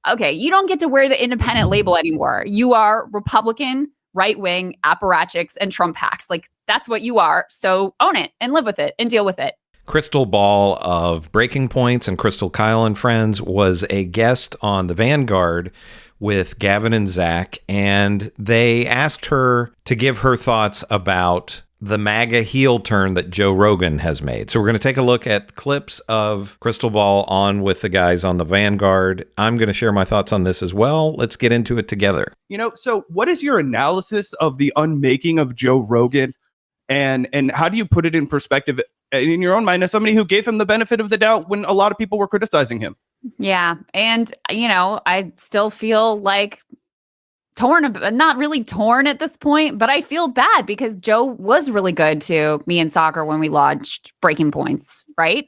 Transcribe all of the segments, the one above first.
okay, you don't get to wear the independent label anymore. You are Republican, right-wing, apparatchiks, and Trump hacks. Like, that's what you are. So own it and live with it and deal with it. Krystal Ball of Breaking Points and Crystal Kyle and Friends was a guest on the Vanguard with Gavin and Zach, and they asked her to give her thoughts about the MAGA heel turn that Joe Rogan has made. So we're going to take a look at clips of Krystal Ball on with the guys on the Vanguard. I'm going to share my thoughts on this as well. Let's get into it together. So what is your analysis of the unmaking of Joe Rogan? And how do you put it in perspective in your own mind as somebody who gave him the benefit of the doubt when a lot of people were criticizing him? Yeah. And, I still feel like torn, not really torn at this point, but I feel bad because Joe was really good to me in soccer when we launched Breaking Points, right?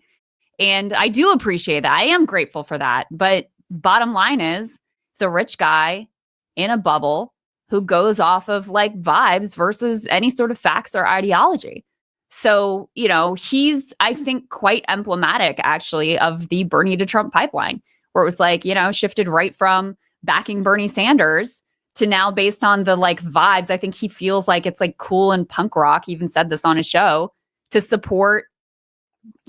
And I do appreciate that. I am grateful for that. But bottom line is, it's a rich guy in a bubble who goes off of like vibes versus any sort of facts or ideology. So, he's, I think, quite emblematic, actually, of the Bernie to Trump pipeline, where it was like, shifted right from backing Bernie Sanders to now based on the like vibes. I think he feels like it's like cool and punk rock. He even said this on his show, to support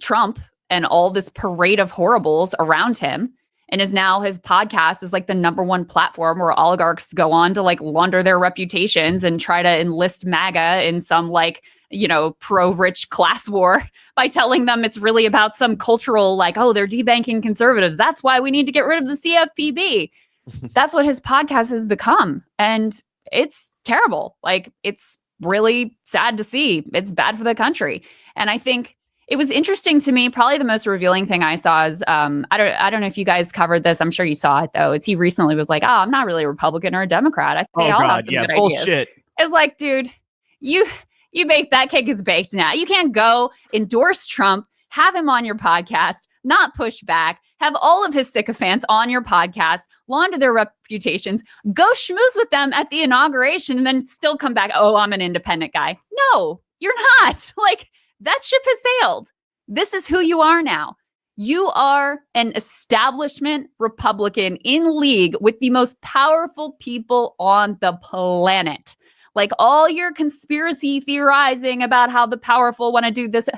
Trump and all this parade of horribles around him. And is now his podcast is like the #1 platform where oligarchs go on to like launder their reputations and try to enlist MAGA in some like, pro-rich class war by telling them it's really about some cultural, like, oh, they're debanking conservatives. That's why we need to get rid of the CFPB. That's what his podcast has become. And it's terrible. Like, it's really sad to see. It's bad for the country. And I think it was interesting to me. Probably the most revealing thing I saw is, I don't know if you guys covered this. I'm sure you saw it though. Is he recently was like, oh, I'm not really a Republican or a Democrat. I think they all have some good bullshit. ideas. It's like, dude, you baked that cake is baked now. You can't go endorse Trump, have him on your podcast, not push back, have all of his sycophants on your podcast, launder their reputations, go schmooze with them at the inauguration, and then still come back, oh, I'm an independent guy. No, you're not. Like, that ship has sailed. This is who you are now. You are an establishment Republican in league with the most powerful people on the planet. Like, all your conspiracy theorizing about how the powerful want to do this,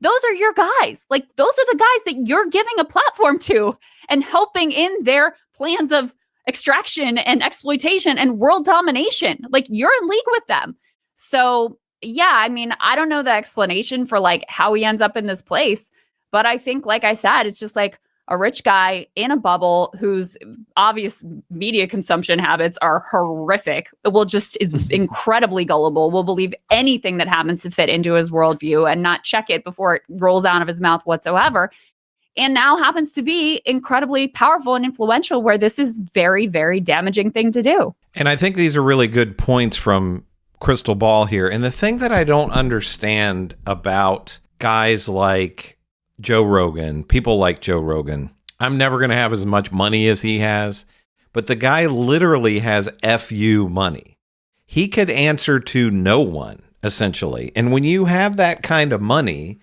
those are your guys. Like, those are the guys that you're giving a platform to and helping in their plans of extraction and exploitation and world domination. Like, you're in league with them. So, yeah, I mean, I don't know the explanation for like how he ends up in this place, but I think, like I said, it's just like a rich guy in a bubble whose obvious media consumption habits are horrific. Is incredibly gullible, will believe anything that happens to fit into his worldview and not check it before it rolls out of his mouth whatsoever. And now happens to be incredibly powerful and influential, where this is very, very damaging thing to do. And I think these are really good points from Krystal Ball here. And the thing that I don't understand about guys like Joe Rogan, people like Joe Rogan, I'm never going to have as much money as he has, but the guy literally has FU money. He could answer to no one, essentially. And when you have that kind of money,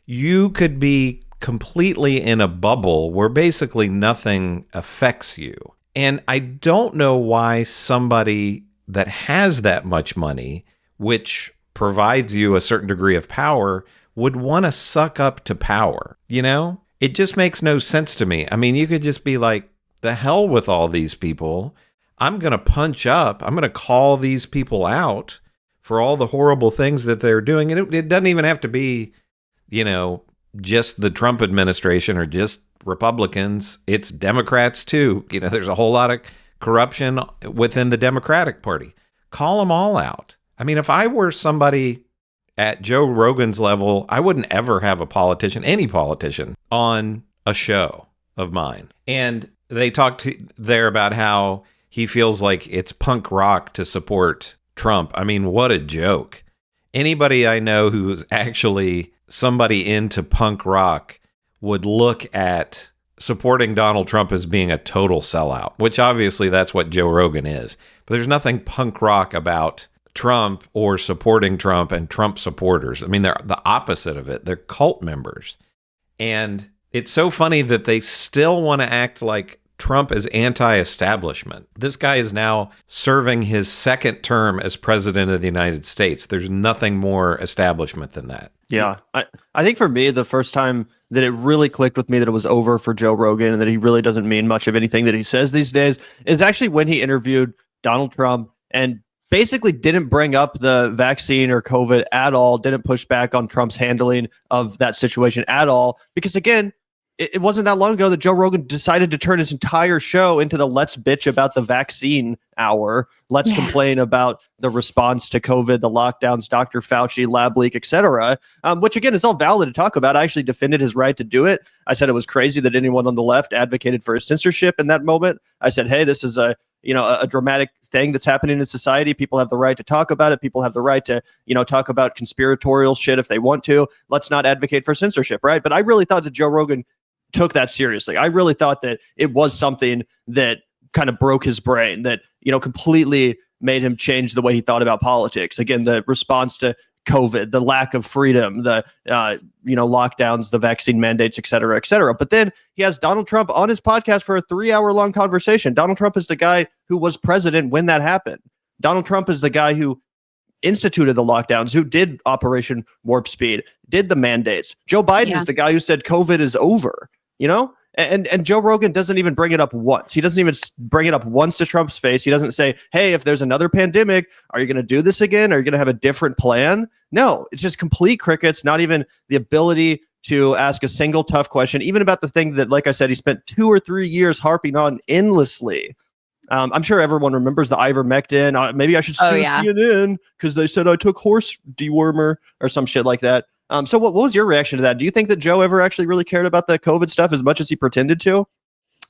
you could be completely in a bubble where basically nothing affects you. And I don't know why somebody that has that much money, which provides you a certain degree of power, would want to suck up to power. It just makes no sense to me. I mean, you could just be like, the hell with all these people. I'm going to punch up. I'm going to call these people out for all the horrible things that they're doing. And it doesn't even have to be, just the Trump administration or just Republicans. It's Democrats too. There's a whole lot of corruption within the Democratic Party. Call them all out. I mean, if I were somebody at Joe Rogan's level, I wouldn't ever have any politician, on a show of mine. And they talked there about how he feels like it's punk rock to support Trump. I mean, what a joke. Anybody I know who's actually somebody into punk rock would look at supporting Donald Trump as being a total sellout, which obviously that's what Joe Rogan is. But there's nothing punk rock about Trump or supporting Trump and Trump supporters. I mean, they're the opposite of it. They're cult members. And it's so funny that they still want to act like Trump as anti-establishment. This guy is now serving his second term as president of the United States. There's nothing more establishment than that. Yeah. I think for me, the first time that it really clicked with me that it was over for Joe Rogan and that he really doesn't mean much of anything that he says these days is actually when he interviewed Donald Trump and basically didn't bring up the vaccine or COVID at all, didn't push back on Trump's handling of that situation at all. Because again, it wasn't that long ago that Joe Rogan decided to turn his entire show into the let's bitch about the vaccine hour. Let's complain about the response to COVID, the lockdowns, Dr. Fauci, lab leak, etc. Which again is all valid to talk about. I actually defended his right to do it. I said it was crazy that anyone on the left advocated for his censorship in that moment. I said, hey, this is a dramatic thing that's happening in society. People have the right to talk about it. People have the right to, talk about conspiratorial shit if they want to. Let's not advocate for censorship, right? But I really thought that Joe Rogan took that seriously. I really thought that it was something that kind of broke his brain, that, completely made him change the way he thought about politics. Again, the response to COVID, the lack of freedom, the, lockdowns, the vaccine mandates, et cetera, et cetera. But then he has Donald Trump on his podcast for a 3-hour-long conversation. Donald Trump is the guy who was president when that happened. Donald Trump is the guy who instituted the lockdowns, who did Operation Warp Speed, did the mandates. Joe Biden is the guy who said COVID is over, And Joe Rogan doesn't even bring it up once. He doesn't even bring it up once to Trump's face. He doesn't say, hey, if there's another pandemic, are you going to do this again? Are you going to have a different plan? No, it's just complete crickets, not even the ability to ask a single tough question, even about the thing that, like I said, he spent 2 or 3 years harping on endlessly. I'm sure everyone remembers the ivermectin. Maybe I should sue CNN because they said I took horse dewormer or some shit like that. So what was your reaction to that? Do you think that Joe ever actually really cared about the COVID stuff as much as he pretended to?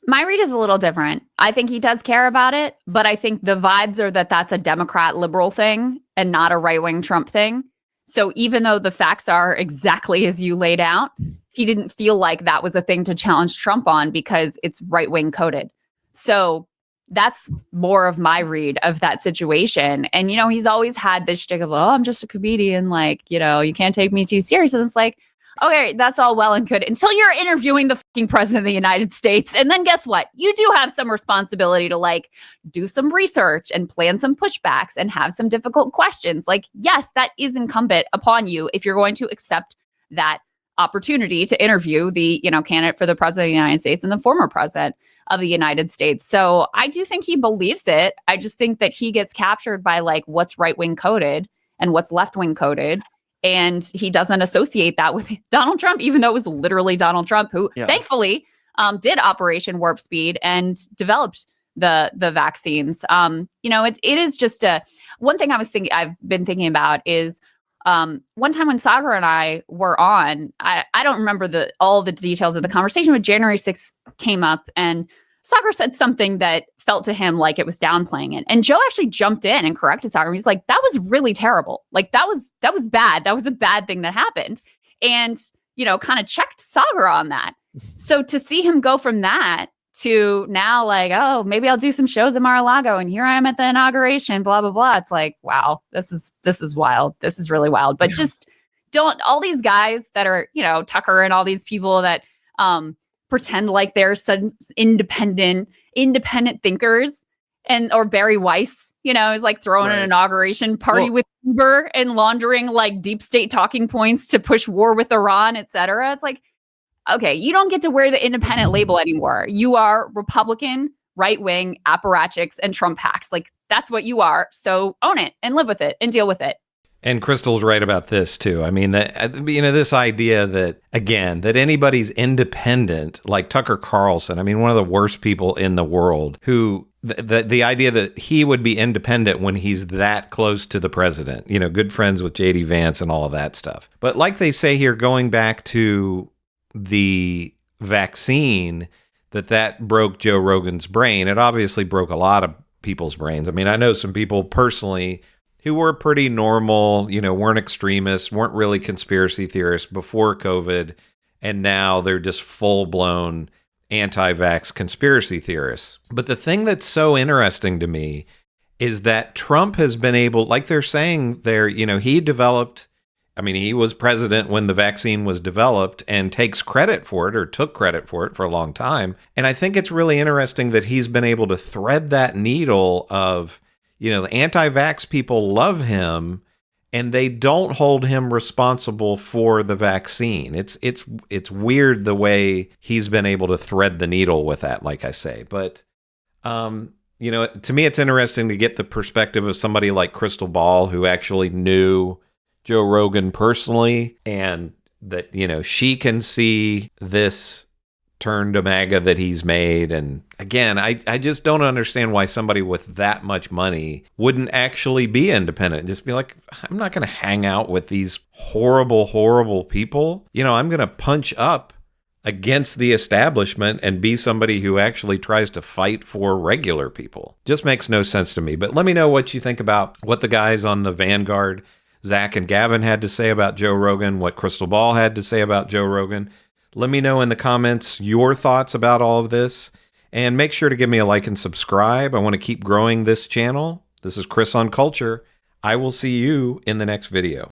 My read is a little different. I think he does care about it, but I think the vibes are that that's a Democrat liberal thing and not a right-wing Trump thing. So even though the facts are exactly as you laid out, he didn't feel like that was a thing to challenge Trump on because it's right-wing coded. So that's more of my read of that situation. And, he's always had this shtick of, I'm just a comedian. Like, you can't take me too serious. And it's like, okay, that's all well and good until you're interviewing the fucking president of the United States. And then guess what? You do have some responsibility to do some research and plan some pushbacks and have some difficult questions. Yes, that is incumbent upon you if you're going to accept that opportunity to interview the, candidate for the president of the United States and the former president of the United States. So I do think he believes it. I just think that he gets captured by what's right-wing coded and what's left-wing coded. And he doesn't associate that with Donald Trump, even though it was literally Donald Trump who thankfully did Operation Warp Speed and developed the vaccines. It is just one thing I've been thinking about is one time when Sagar and I were on, I don't remember all the details of the conversation, but January 6th came up and Sagar said something that felt to him like it was downplaying it. And Joe actually jumped in and corrected Sagar. He's like, that was really terrible. That was bad. That was a bad thing that happened. And, kind of checked Sagar on that. So to see him go from that to now oh, maybe I'll do some shows at Mar-a-Lago and here I am at the inauguration, blah, blah, blah. It's like, wow, this is wild. This is really wild. But just don't, all these guys that are, Tucker and all these people that pretend like they're some independent thinkers or Barry Weiss, is throwing an inauguration party with Uber and laundering deep state talking points to push war with Iran, et cetera. It's like, okay, you don't get to wear the independent label anymore. You are Republican, right-wing, apparatchiks, and Trump hacks. That's what you are. So own it and live with it and deal with it. And Krystal's right about this too. I mean, this idea that, again, that anybody's independent, like Tucker Carlson, one of the worst people in the world, who the idea that he would be independent when he's that close to the president, good friends with JD Vance and all of that stuff. But like they say here, going back to the vaccine, that broke Joe Rogan's brain. It obviously broke a lot of people's brains. I know some people personally who were pretty normal, weren't extremists, weren't really conspiracy theorists before COVID, and now they're just full-blown anti-vax conspiracy theorists. But the thing that's so interesting to me is that Trump has been able, like they're saying there, he developed I mean, he was president when the vaccine was developed and takes credit for it, or took credit for it, for a long time. And I think it's really interesting that he's been able to thread that needle of, the anti-vax people love him and they don't hold him responsible for the vaccine. It's weird the way he's been able to thread the needle with that, like I say. But to me, it's interesting to get the perspective of somebody like Krystal Ball, who actually knew Joe Rogan personally, and that, she can see this turn to MAGA that he's made. And again, I just don't understand why somebody with that much money wouldn't actually be independent. Just be like, I'm not going to hang out with these horrible, horrible people. I'm going to punch up against the establishment and be somebody who actually tries to fight for regular people. Just makes no sense to me. But let me know what you think about what the guys on the Vanguard, Zach and Gavin, had to say about Joe Rogan, what Krystal Ball had to say about Joe Rogan. Let me know in the comments your thoughts about all of this. And make sure to give me a like and subscribe. I want to keep growing this channel. This is Chris on Culture. I will see you in the next video.